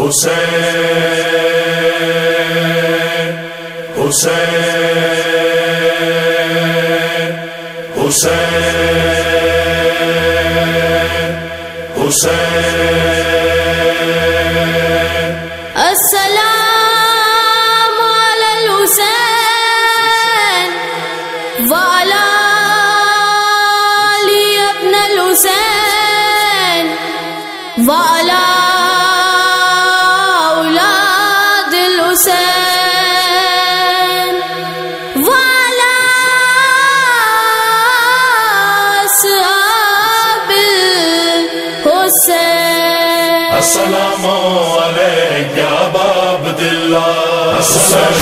حسین حسین حسین حسین السلام علی الحسین وعلی علی ابن الحسین وعلی اولاد الحسین وعلی اصحاب الحسین. السلام علیک یا ابا عبداللہ، السلام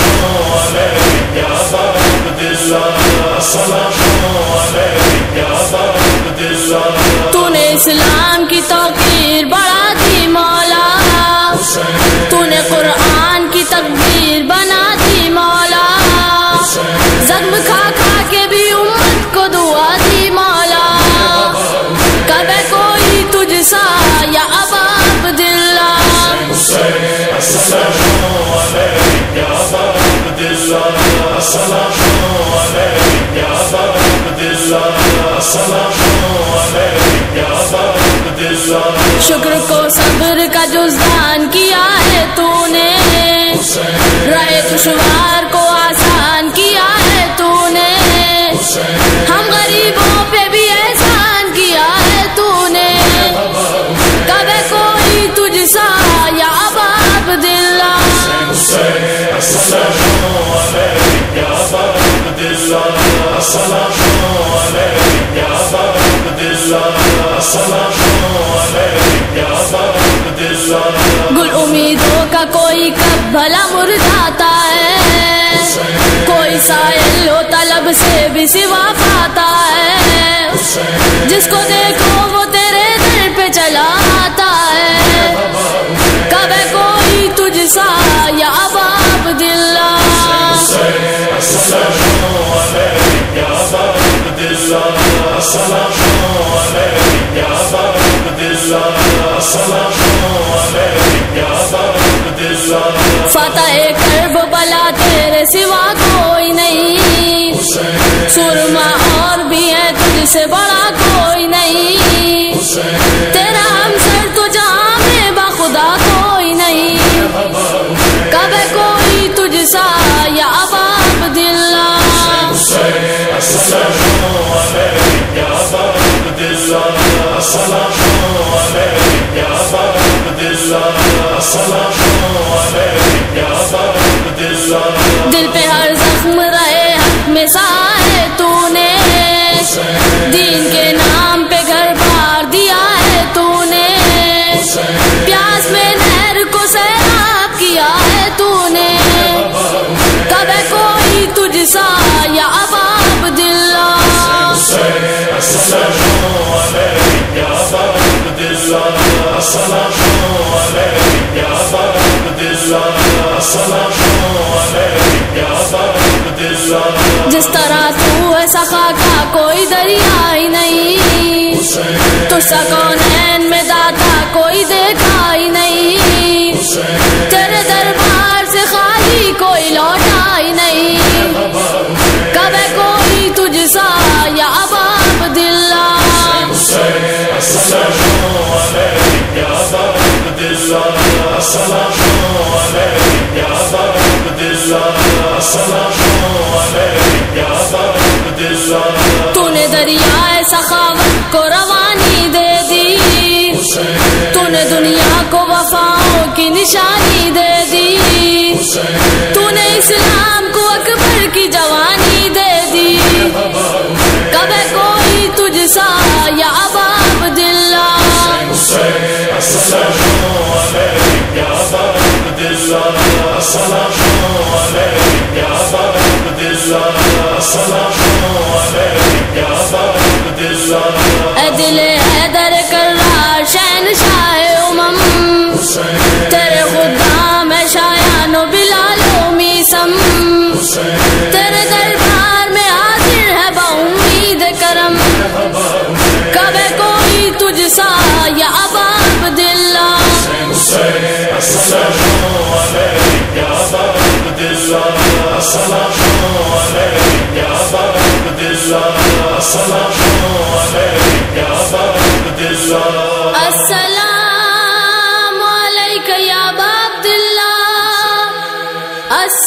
علیک یا ابا عبداللہ، السلام علیک یا ابا عبداللہ. تو نے اسلام کی توقیر بڑھا دی مولا، تو نے قرآن کی تکبیر بنا دی مولا، زخم کھا کھا کے بھی امت کو دعا دی مولا. کب ہے کوئی تجھ سا یا ابا عبداللہ؟ السلام علیک یا ابا عبداللہ، السلام علیک یا ابا عبداللہ، السلام علیک یا ابا عبداللہ. شکر کو صبر کا جزدان کیا ہے تو نے، رائے دشوار کو آسان کیا ہے تو نے، ہم غریبوں پہ بھی احسان کیا ہے تو نے. کب ہے کوئی تجھ سا یا ابا عبداللہ؟ السلام علیک یا ابا عبداللہ، السلام علیک یا ابا عبداللہ، السلام علیک یا ابا عبداللہ. گل امیدوں کا کوئی کب بھلا مرجھاتا ہے، کوئی سائل ہو طلب سے بھی سوا پاتا ہے، جس کو دیکھو وہ تیرے در پہ چلا آتا ہے. کب ہے کوئی تجھ سا یا ابا عبداللہ؟ السلام علیک یا ابا عبداللہ، السلام علیک یا ابا عبداللہ، السلام علیک یا ابا عبداللہ. فتح کرب بلا تیرے سوا کوئی نہیں، سرما اور بھی ہے تجھ سے بڑا کوئی نہیں، تیرا ہمسر تو جہاں میں بخدا کوئی نہیں. کب ہے کوئی تجھ سا یا ابا عبداللہ؟ السلام علیک یا ابا عبداللہ، السلام علیک یا ابا عبداللہ، السلام علیک یا ابا عبداللہ. دل پہ ہر زخم رہے حق میں سائے تو نے، دین کے نام پہ گھر بار دیا ہے تو نے، پیاس میں نہر کو سیراب کیا ہے تو نے. کب ہے کوئی تجھ سا یا ابا عبداللہ؟ السلام علیک یا ابا عبداللہ، السلام علیک یا ابا عبداللہ، السلام علیک یا ابا عبداللہ. جس طرح تو ہے سخا کا کوئی دریا ہی نہیں، تو سکونین میں داتا کوئی دیکھا ہی نہیں، تیرے دربار سے خالی کوئی لوٹا ہی نہیں. کب ہے کوئی تجھ سا یا ابا عبداللہ؟ السلام علیک یا ابا عبداللہ، السلام علیک یا ابا عبداللہ، السلام علیک یا ابا عبداللہ. تو نے دریائے سخاوت کو روانی دے دی، تو نے دنیا کو وفاؤں کی نشانی دے دی، تو نے اسلام کو اکبر کی جوانی دے دی. کب ہے کوئی تجھ سا یا ابا عبداللہ؟ السلام علیک یا ابا عبداللہ، السلام علیک یا ابا عبداللہ، السلام علیک یا ابا عبداللہ. اے دل حیدر کرار شہنشاہ امم، تیرے خدام ہے شایان و بلال و میسم، تیرے دربار میں حاضر ہے با امید کرم. کب ہے کوئی تجھ سا یا ابا عبداللہ؟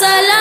سلام